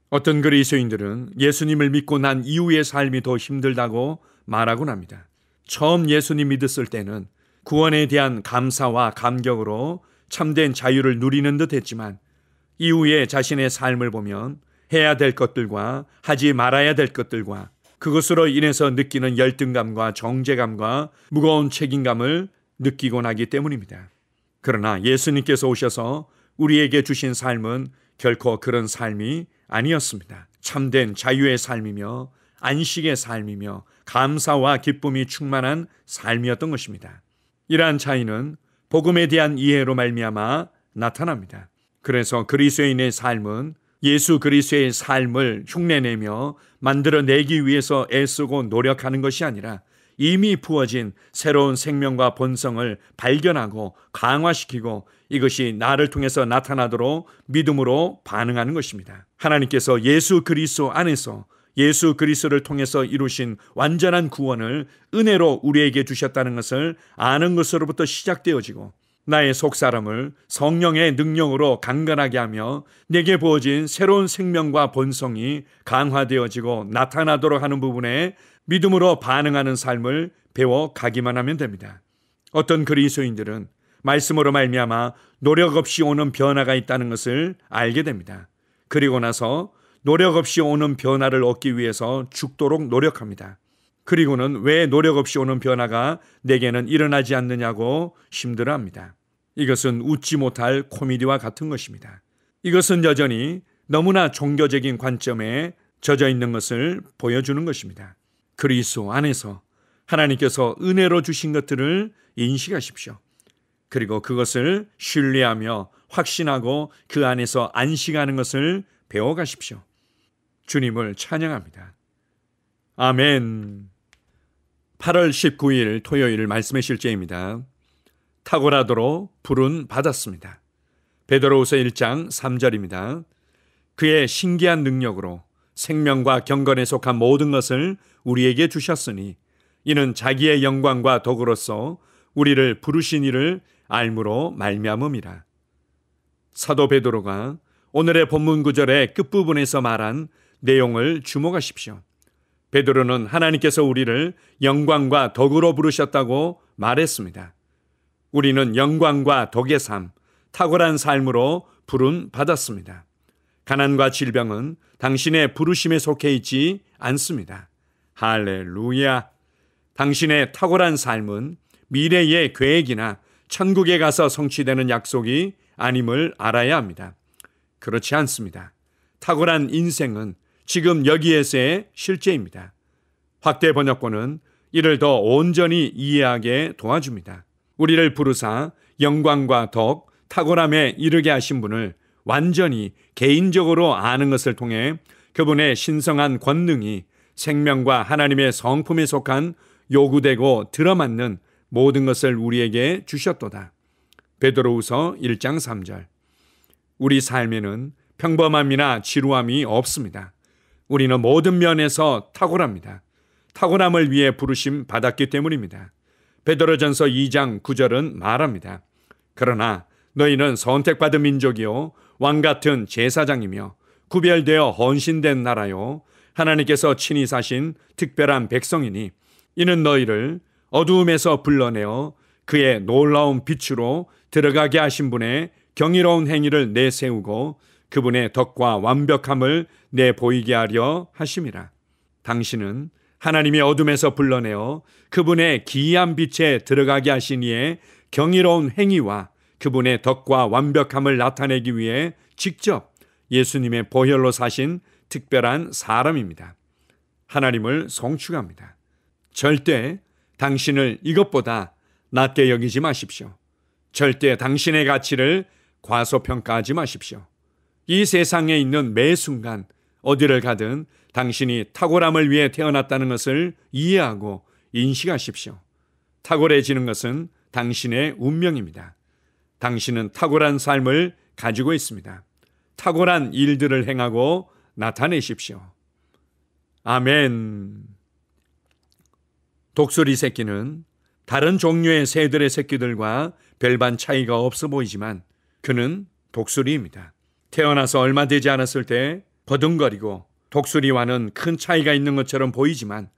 어떤 그리스도인들은 예수님을 믿고 난 이후의 삶이 더 힘들다고 말하곤 합니다. 처음 예수님 믿었을 때는 구원에 대한 감사와 감격으로 참된 자유를 누리는 듯 했지만 이후에 자신의 삶을 보면 해야 될 것들과 하지 말아야 될 것들과 그것으로 인해서 느끼는 열등감과 정죄감과 무거운 책임감을 느끼곤 하기 때문입니다. 그러나 예수님께서 오셔서 우리에게 주신 삶은 결코 그런 삶이 아니었습니다. 참된 자유의 삶이며 안식의 삶이며 감사와 기쁨이 충만한 삶이었던 것입니다. 이러한 차이는 복음에 대한 이해로 말미암아 나타납니다. 그래서 그리스도인의 삶은 예수 그리스도의 삶을 흉내내며 만들어내기 위해서 애쓰고 노력하는 것이 아니라 이미 부어진 새로운 생명과 본성을 발견하고 강화시키고 이것이 나를 통해서 나타나도록 믿음으로 반응하는 것입니다. 하나님께서 예수 그리스도 안에서 예수 그리스도를 통해서 이루신 완전한 구원을 은혜로 우리에게 주셨다는 것을 아는 것으로부터 시작되어지고 나의 속사람을 성령의 능력으로 강건하게 하며 내게 부어진 새로운 생명과 본성이 강화되어지고 나타나도록 하는 부분에 믿음으로 반응하는 삶을 배워가기만 하면 됩니다. 어떤 그리스도인들은 말씀으로 말미암아 노력 없이 오는 변화가 있다는 것을 알게 됩니다. 그리고 나서 노력 없이 오는 변화를 얻기 위해서 죽도록 노력합니다. 그리고는 왜 노력 없이 오는 변화가 내게는 일어나지 않느냐고 힘들어합니다. 이것은 웃지 못할 코미디와 같은 것입니다. 이것은 여전히 너무나 종교적인 관점에 젖어 있는 것을 보여주는 것입니다. 그리스도 안에서 하나님께서 은혜로 주신 것들을 인식하십시오. 그리고 그것을 신뢰하며 확신하고 그 안에서 안식하는 것을 배워가십시오. 주님을 찬양합니다. 아멘. 8월 19일 토요일 말씀의 실제입니다. 탁월하도록 불은 받았습니다. 베드로후서 1장 3절입니다. 그의 신기한 능력으로 생명과 경건에 속한 모든 것을 우리에게 주셨으니 이는 자기의 영광과 덕으로서 우리를 부르신 이를 알므로 말미암음이라. 사도 베드로가 오늘의 본문 구절의 끝부분에서 말한 내용을 주목하십시오. 베드로는 하나님께서 우리를 영광과 덕으로 부르셨다고 말했습니다. 우리는 영광과 덕의 삶, 탁월한 삶으로 부름 받았습니다. 가난과 질병은 당신의 부르심에 속해 있지 않습니다. 할렐루야! 당신의 탁월한 삶은 미래의 계획이나 천국에 가서 성취되는 약속이 아님을 알아야 합니다. 그렇지 않습니다. 탁월한 인생은 지금 여기에서의 실제입니다. 확대 번역본은 이를 더 온전히 이해하게 도와줍니다. 우리를 부르사 영광과 덕, 탁월함에 이르게 하신 분을 완전히 개인적으로 아는 것을 통해 그분의 신성한 권능이 생명과 하나님의 성품에 속한 요구되고 들어맞는 모든 것을 우리에게 주셨도다. 베드로후서 1장 3절. 우리 삶에는 평범함이나 지루함이 없습니다. 우리는 모든 면에서 탁월합니다. 탁월함을 위해 부르심 받았기 때문입니다. 베드로전서 2장 9절은 말합니다. 그러나 너희는 선택받은 민족이요 왕같은 제사장이며 구별되어 헌신된 나라요 하나님께서 친히 사신 특별한 백성이니 이는 너희를 어두움에서 불러내어 그의 놀라운 빛으로 들어가게 하신 분의 경이로운 행위를 내세우고 그분의 덕과 완벽함을 내보이게 하려 하심이라. 당신은 하나님의 어둠에서 불러내어 그분의 기이한 빛에 들어가게 하신 이의 경이로운 행위와 그분의 덕과 완벽함을 나타내기 위해 직접 예수님의 보혈로 사신 특별한 사람입니다. 하나님을 송축합니다. 절대 당신을 이것보다 낮게 여기지 마십시오. 절대 당신의 가치를 과소평가하지 마십시오. 이 세상에 있는 매 순간 어디를 가든 당신이 탁월함을 위해 태어났다는 것을 이해하고 인식하십시오. 탁월해지는 것은 당신의 운명입니다. 당신은 탁월한 삶을 가지고 있습니다. 탁월한 일들을 행하고 나타내십시오. 아멘. 독수리 새끼는 다른 종류의 새들의 새끼들과 별반 차이가 없어 보이지만 그는 독수리입니다. 태어나서 얼마 되지 않았을 때 버둥거리고 독수리와는 큰 차이가 있는 것처럼 보이지만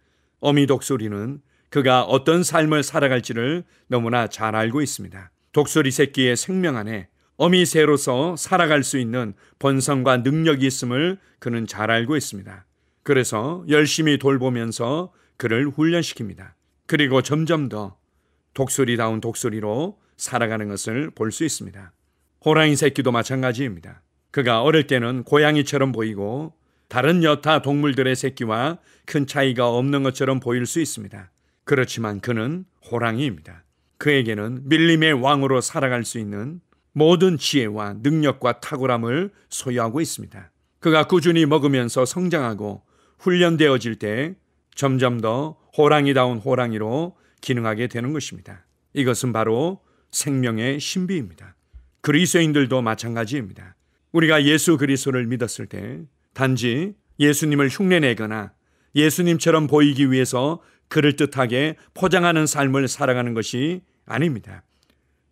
어미 독수리는 그가 어떤 삶을 살아갈지를 너무나 잘 알고 있습니다. 독수리 새끼의 생명 안에 어미 새로서 살아갈 수 있는 본성과 능력이 있음을 그는 잘 알고 있습니다. 그래서 열심히 돌보면서 그를 훈련시킵니다. 그리고 점점 더 독수리다운 독수리로 살아가는 것을 볼 수 있습니다. 호랑이 새끼도 마찬가지입니다. 그가 어릴 때는 고양이처럼 보이고 다른 여타 동물들의 새끼와 큰 차이가 없는 것처럼 보일 수 있습니다. 그렇지만 그는 호랑이입니다. 그에게는 밀림의 왕으로 살아갈 수 있는 모든 지혜와 능력과 탁월함을 소유하고 있습니다. 그가 꾸준히 먹으면서 성장하고 훈련되어질 때 점점 더 호랑이다운 호랑이로 기능하게 되는 것입니다. 이것은 바로 생명의 신비입니다. 그리스도인들도 마찬가지입니다. 우리가 예수 그리스도를 믿었을 때 단지 예수님을 흉내내거나 예수님처럼 보이기 위해서 그럴듯하게 포장하는 삶을 살아가는 것이 아닙니다.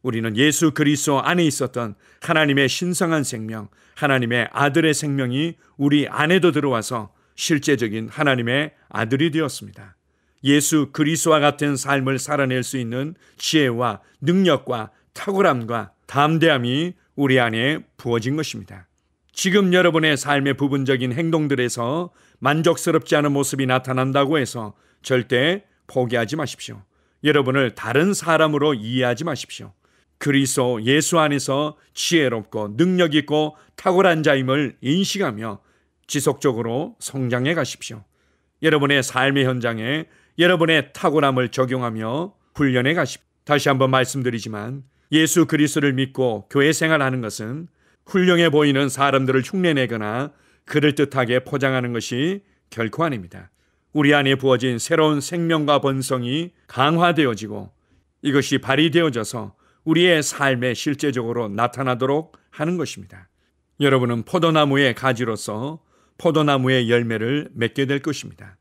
우리는 예수 그리스도 안에 있었던 하나님의 신성한 생명, 하나님의 아들의 생명이 우리 안에도 들어와서 실제적인 하나님의 아들이 되었습니다. 예수 그리스도와 같은 삶을 살아낼 수 있는 지혜와 능력과 탁월함과 담대함이 우리 안에 부어진 것입니다. 지금 여러분의 삶의 부분적인 행동들에서 만족스럽지 않은 모습이 나타난다고 해서 절대 포기하지 마십시오. 여러분을 다른 사람으로 이해하지 마십시오. 그리스도 예수 안에서 지혜롭고 능력 있고 탁월한 자임을 인식하며 지속적으로 성장해 가십시오. 여러분의 삶의 현장에 여러분의 탁월함을 적용하며 훈련해 가십시오. 다시 한번 말씀드리지만 예수 그리스도를 믿고 교회 생활하는 것은 훌륭해 보이는 사람들을 흉내내거나 그럴듯하게 포장하는 것이 결코 아닙니다. 우리 안에 부어진 새로운 생명과 본성이 강화되어지고 이것이 발휘되어져서 우리의 삶에 실제적으로 나타나도록 하는 것입니다. 여러분은 포도나무의 가지로서 포도나무의 열매를 맺게 될 것입니다.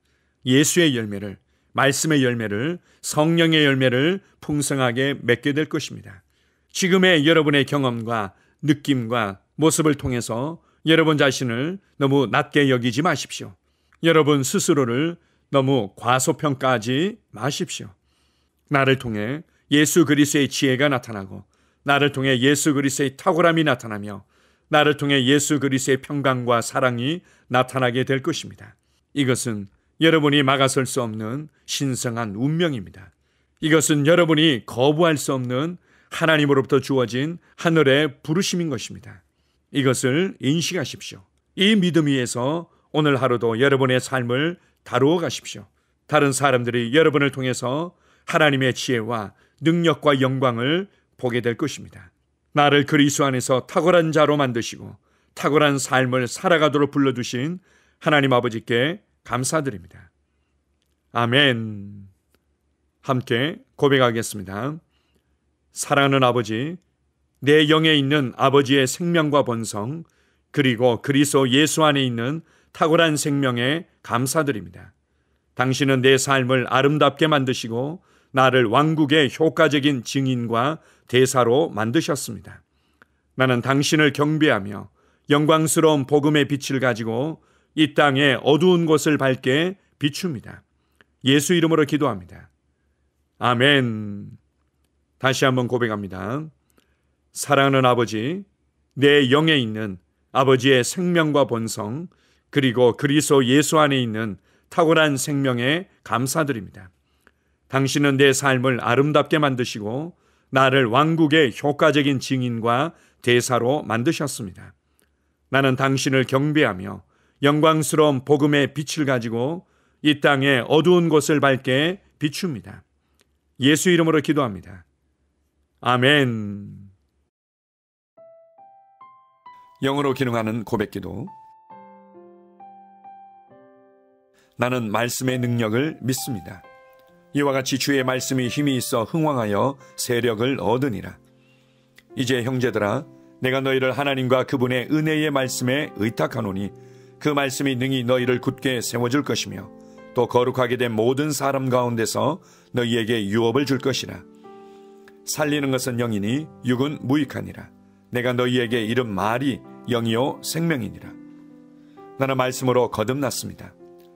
예수의 열매를, 말씀의 열매를, 성령의 열매를 풍성하게 맺게 될 것입니다. 지금의 여러분의 경험과 느낌과 모습을 통해서 여러분 자신을 너무 낮게 여기지 마십시오. 여러분 스스로를 너무 과소평가하지 마십시오. 나를 통해 예수 그리스도의 지혜가 나타나고 나를 통해 예수 그리스도의 탁월함이 나타나며 나를 통해 예수 그리스도의 평강과 사랑이 나타나게 될 것입니다. 이것은 여러분이 막아설 수 없는 신성한 운명입니다. 이것은 여러분이 거부할 수 없는 하나님으로부터 주어진 하늘의 부르심인 것입니다. 이것을 인식하십시오. 이 믿음 위에서 오늘 하루도 여러분의 삶을 다루어 가십시오. 다른 사람들이 여러분을 통해서 하나님의 지혜와 능력과 영광을 보게 될 것입니다. 나를 그리스도 안에서 탁월한 자로 만드시고 탁월한 삶을 살아가도록 불러주신 하나님 아버지께 감사드립니다. 아멘. 함께 고백하겠습니다. 사랑하는 아버지, 내 영에 있는 아버지의 생명과 본성, 그리고 그리스도 예수 안에 있는 탁월한 생명에 감사드립니다. 당신은 내 삶을 아름답게 만드시고 나를 왕국의 효과적인 증인과 대사로 만드셨습니다. 나는 당신을 경배하며 영광스러운 복음의 빛을 가지고 이 땅의 어두운 곳을 밝게 비춥니다. 예수 이름으로 기도합니다. 아멘. 다시 한번 고백합니다. 사랑하는 아버지, 내 영에 있는 아버지의 생명과 본성, 그리고 그리스도 예수 안에 있는 탁월한 생명에 감사드립니다. 당신은 내 삶을 아름답게 만드시고 나를 왕국의 효과적인 증인과 대사로 만드셨습니다. 나는 당신을 경배하며 영광스러운 복음의 빛을 가지고 이 땅의 어두운 곳을 밝게 비춥니다. 예수 이름으로 기도합니다. 아멘. 영으로 기능하는 고백기도. 나는 말씀의 능력을 믿습니다. 이와 같이 주의 말씀이 힘이 있어 흥왕하여 세력을 얻으니라. 이제 형제들아, 내가 너희를 하나님과 그분의 은혜의 말씀에 의탁하노니 그 말씀이 능히 너희를 굳게 세워줄 것이며 또 거룩하게 된 모든 사람 가운데서 너희에게 유업을 줄 것이라. 살리는 것은 영이니 육은 무익하니라. 내가 너희에게 이른 말이 영이요 생명이니라. 나는 말씀으로 거듭났습니다.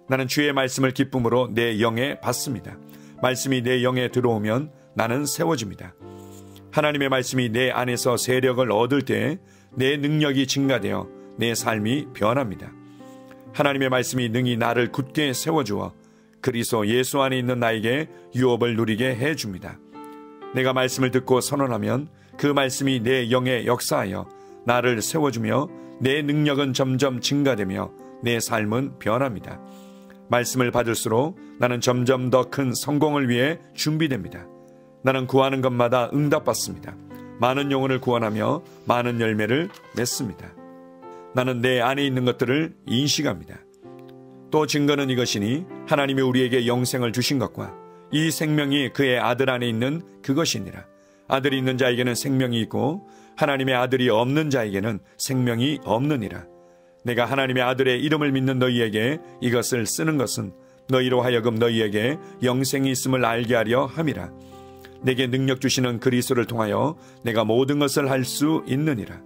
나는 주의 말씀을 기쁨으로 내 영에 받습니다. 말씀이 내 영에 들어오면 나는 세워집니다. 하나님의 말씀이 내 안에서 세력을 얻을 때 내 능력이 증가되어 내 삶이 변합니다. 하나님의 말씀이 능히 나를 굳게 세워주어 그리스도 예수 안에 있는 나에게 유업을 누리게 해줍니다. 내가 말씀을 듣고 선언하면 그 말씀이 내 영에 역사하여 나를 세워주며 내 능력은 점점 증가되며 내 삶은 변합니다. 말씀을 받을수록 나는 점점 더 큰 성공을 위해 준비됩니다. 나는 구하는 것마다 응답받습니다. 많은 영혼을 구원하며 많은 열매를 맺습니다. 나는 내 안에 있는 것들을 인식합니다. 또 증거는 이것이니 하나님이 우리에게 영생을 주신 것과 이 생명이 그의 아들 안에 있는 그것이니라. 아들이 있는 자에게는 생명이 있고 하나님의 아들이 없는 자에게는 생명이 없느니라. 내가 하나님의 아들의 이름을 믿는 너희에게 이것을 쓰는 것은 너희로 하여금 너희에게 영생이 있음을 알게 하려 함이라. 내게 능력 주시는 그리스도를 통하여 내가 모든 것을 할 수 있느니라.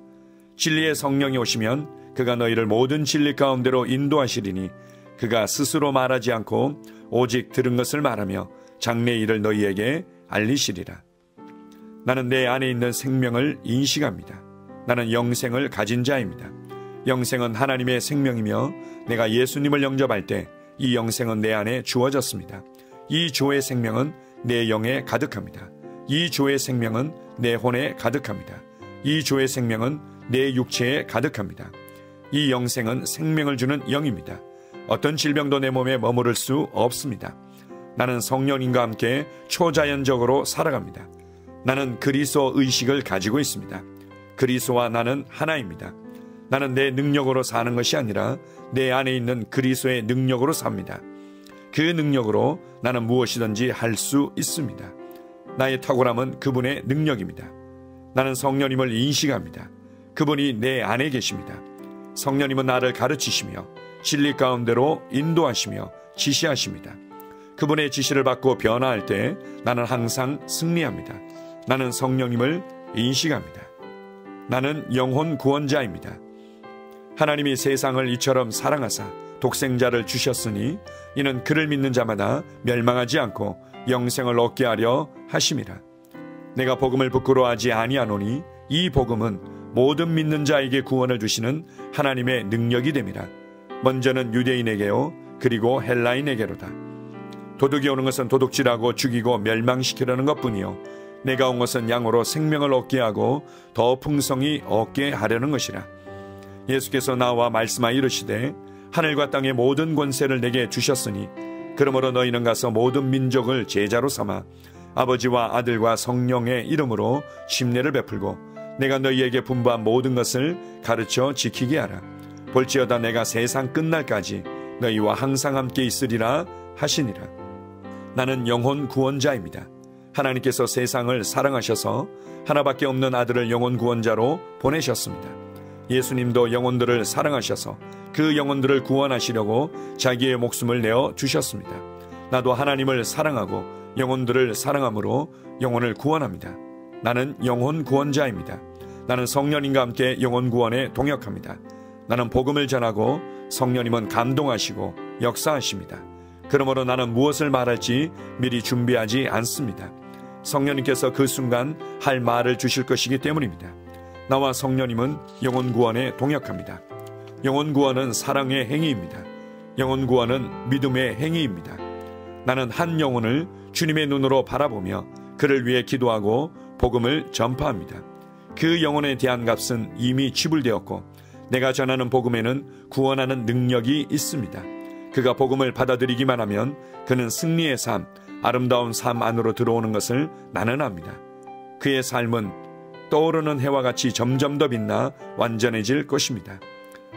진리의 성령이 오시면 그가 너희를 모든 진리 가운데로 인도하시리니 그가 스스로 말하지 않고 오직 들은 것을 말하며 장래의 일을 너희에게 알리시리라. 나는 내 안에 있는 생명을 인식합니다. 나는 영생을 가진 자입니다. 영생은 하나님의 생명이며 내가 예수님을 영접할 때 이 영생은 내 안에 주어졌습니다. 이 조의 생명은 내 영에 가득합니다. 이 조의 생명은 내 혼에 가득합니다. 이 조의 생명은 내 육체에 가득합니다. 이 영생은 생명을 주는 영입니다. 어떤 질병도 내 몸에 머무를 수 없습니다. 나는 성령님과 함께 초자연적으로 살아갑니다. 나는 그리스도 의식을 가지고 있습니다. 그리스도와 나는 하나입니다. 나는 내 능력으로 사는 것이 아니라 내 안에 있는 그리스도의 능력으로 삽니다. 그 능력으로 나는 무엇이든지 할 수 있습니다. 나의 탁월함은 그분의 능력입니다. 나는 성령님을 인식합니다. 그분이 내 안에 계십니다. 성령님은 나를 가르치시며 진리 가운데로 인도하시며 지시하십니다. 그분의 지시를 받고 변화할 때 나는 항상 승리합니다. 나는 성령님을 인식합니다. 나는 영혼 구원자입니다. 하나님이 세상을 이처럼 사랑하사 독생자를 주셨으니 이는 그를 믿는 자마다 멸망하지 않고 영생을 얻게 하려 하심이라. 내가 복음을 부끄러워하지 아니하노니 이 복음은 모든 믿는 자에게 구원을 주시는 하나님의 능력이 됨이라. 먼저는 유대인에게요 그리고 헬라인에게로다. 도둑이 오는 것은 도둑질하고 죽이고 멸망시키려는 것뿐이요 내가 온 것은 양으로 생명을 얻게 하고 더 풍성히 얻게 하려는 것이라. 예수께서 나와 말씀하여 이르시되 하늘과 땅의 모든 권세를 내게 주셨으니 그러므로 너희는 가서 모든 민족을 제자로 삼아 아버지와 아들과 성령의 이름으로 침례를 베풀고 내가 너희에게 분부한 모든 것을 가르쳐 지키게 하라. 볼지어다 내가 세상 끝날까지 너희와 항상 함께 있으리라 하시니라. 나는 영혼 구원자입니다. 하나님께서 세상을 사랑하셔서 하나밖에 없는 아들을 영혼 구원자로 보내셨습니다. 예수님도 영혼들을 사랑하셔서 그 영혼들을 구원하시려고 자기의 목숨을 내어 주셨습니다. 나도 하나님을 사랑하고 영혼들을 사랑함으로 영혼을 구원합니다. 나는 영혼 구원자입니다. 나는 성령님과 함께 영혼 구원에 동역합니다. 나는 복음을 전하고 성령님은 감동하시고 역사하십니다. 그러므로 나는 무엇을 말할지 미리 준비하지 않습니다. 성령님께서 그 순간 할 말을 주실 것이기 때문입니다. 나와 성령님은 영혼 구원에 동역합니다. 영혼 구원은 사랑의 행위입니다. 영혼 구원은 믿음의 행위입니다. 나는 한 영혼을 주님의 눈으로 바라보며 그를 위해 기도하고 복음을 전파합니다. 그 영혼에 대한 값은 이미 지불되었고 내가 전하는 복음에는 구원하는 능력이 있습니다. 그가 복음을 받아들이기만 하면 그는 승리의 삶, 아름다운 삶 안으로 들어오는 것을 나는 압니다. 그의 삶은 떠오르는 해와 같이 점점 더 빛나 완전해질 것입니다.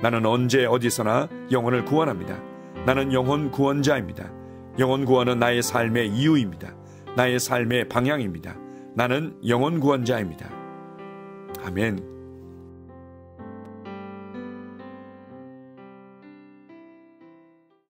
나는 언제 어디서나 영혼을 구원합니다. 나는 영혼 구원자입니다. 영혼 구원은 나의 삶의 이유입니다. 나의 삶의 방향입니다. 나는 영혼 구원자입니다. 아멘.